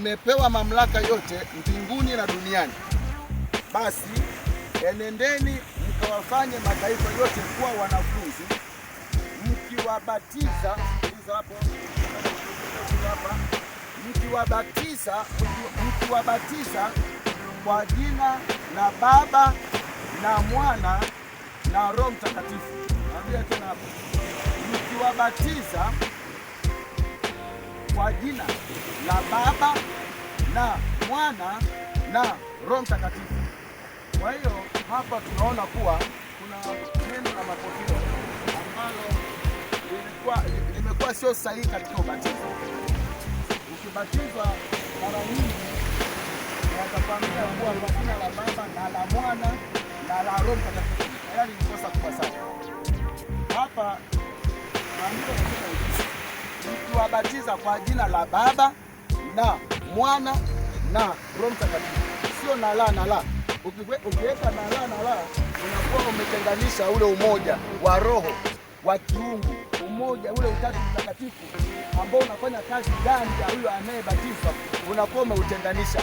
nimepewa mamlaka yote mbinguni na duniani. Basi enendeni mkawafanye mataifa yote kuwa wanafunzi, mkiwabatiza kwa jina la Baba na Mwana na Roho Mtakatifu. Naambia tena hapo, mkiwabatiza kwa jina la Baba na Mwana na Roho Mtakatifu. Kwa hiyo hapa tunaona kuwa kuna neno la mapokeo ambalo limekuwa sio sahihi katika ubatizo. Ukibatizwa mara nyingi watakwambia kuwa kwa jina la Baba na la Mwana na la Roho Mtakatifu. Yaani ni kosa kubwa sana. Hapa maandiko yanasema hivi: mkiwabatiza kwa jina la Baba na Mwana na Roho Mtakatifu. Sio na la. Ukiweka na la unakuwa umetenganisha ule umoja wa roho wa kiungu, umoja ule Utatu Mtakatifu ambao unafanya kazi ndani ya huyo anayebatizwa, unakuwa umeutenganisha.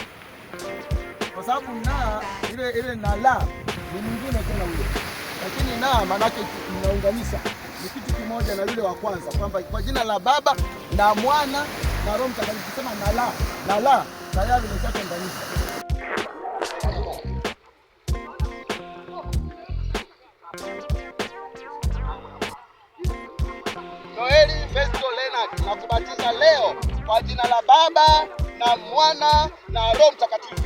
Kwa sababu na ile na la ni mwingine tena huyo, lakini na maana yake inaunganisha, ni kitu kimoja na yule wa kwanza, kwamba kwa jina la Baba na Mwana na Roho Mtakatifu. Sema na la tayari imeshatenganisha. Noeli Festo Leonard na kubatiza leo kwa jina la Baba na Mwana na Roho Mtakatifu.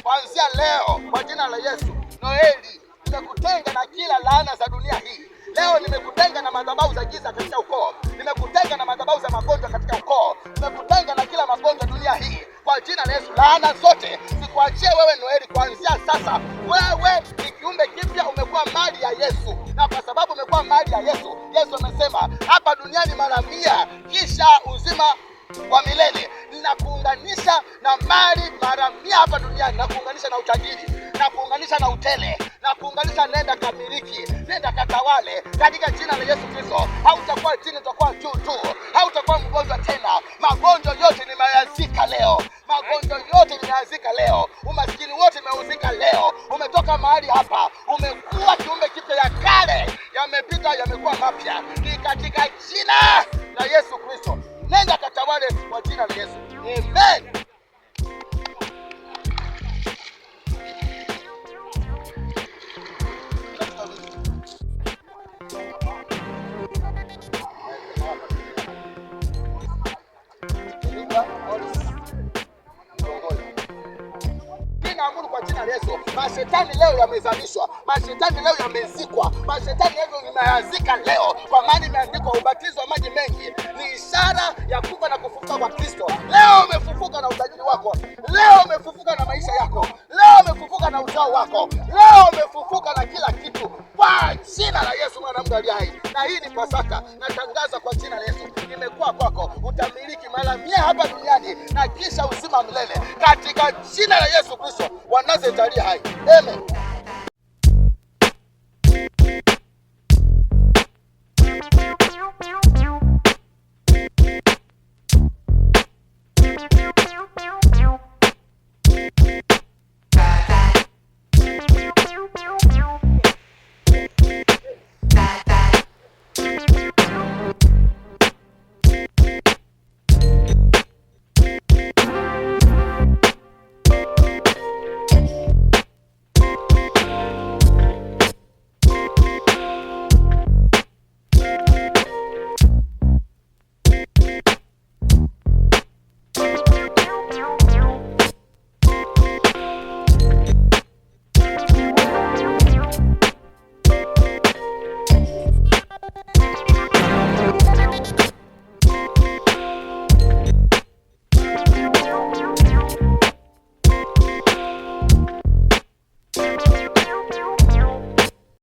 Kuanzia leo kwa jina la Yesu, Noeli, nimekutenga na kila laana za dunia hii. Leo nimekutenga na madhabahu za giza katika ukoo. Nimekutenga na madhabahu za magonjwa katika ukoo. Nimekutenga na kila magonjwa dunia hii. Kwa jina la Yesu, laana zote sikuachie wewe Noeli. Kuanzia sasa wewe ni kiumbe kipya, umekuwa mali ya Yesu. Na kwa sababu umekuwa mali ya Yesu, Yesu amesema hapa duniani mara 100 kisha uzima wa milele. Ninakuunganisha na mali mara 100 hapa duniani, na kuunganisha na utajiri, na kuunganisha na utele, na kuunganisha nenda kamiliki, nenda katawale katika jina la Yesu Kristo. Hautakuwa chini, utakuwa juu tu. Hautakuwa mgonjwa tena. Magonjwa yote nimeyazika leo. Magonjwa yote nimeyazika leo. Umaskini wote nimeuzika leo. Umetoka mahali hapa, umekuwa kiumbe kipya, ya kale yamepita, yamekuwa mapya. Ni katika jina la Yesu Kristo. Nenda katawale kwa jina la Yesu. Amen. Ninaamuru kwa jina la Yesu, mashetani leo yamezalishwa, mashetani leo yamezikwa, mashetani leo nimeyazika leo, kwa maana imeandikwa ubatizo wa maji mengi ni ishara ya kufa na kufufuka kwa Kristo. Leo umefufuka na utajiri wako, leo umefufuka na maisha yako, leo umefufuka na uzao wako, leo umefufuka na kila kitu kwa jina la Yesu mwana wa Mungu aliye hai. Na hii ni Pasaka, natangaza kwa jina la Yesu, imekuwa kwako, utamiliki mara 100 hapa duniani na kisha uzima milele katika jina la Yesu Kristo wa Nazareti aliye hai. Amen.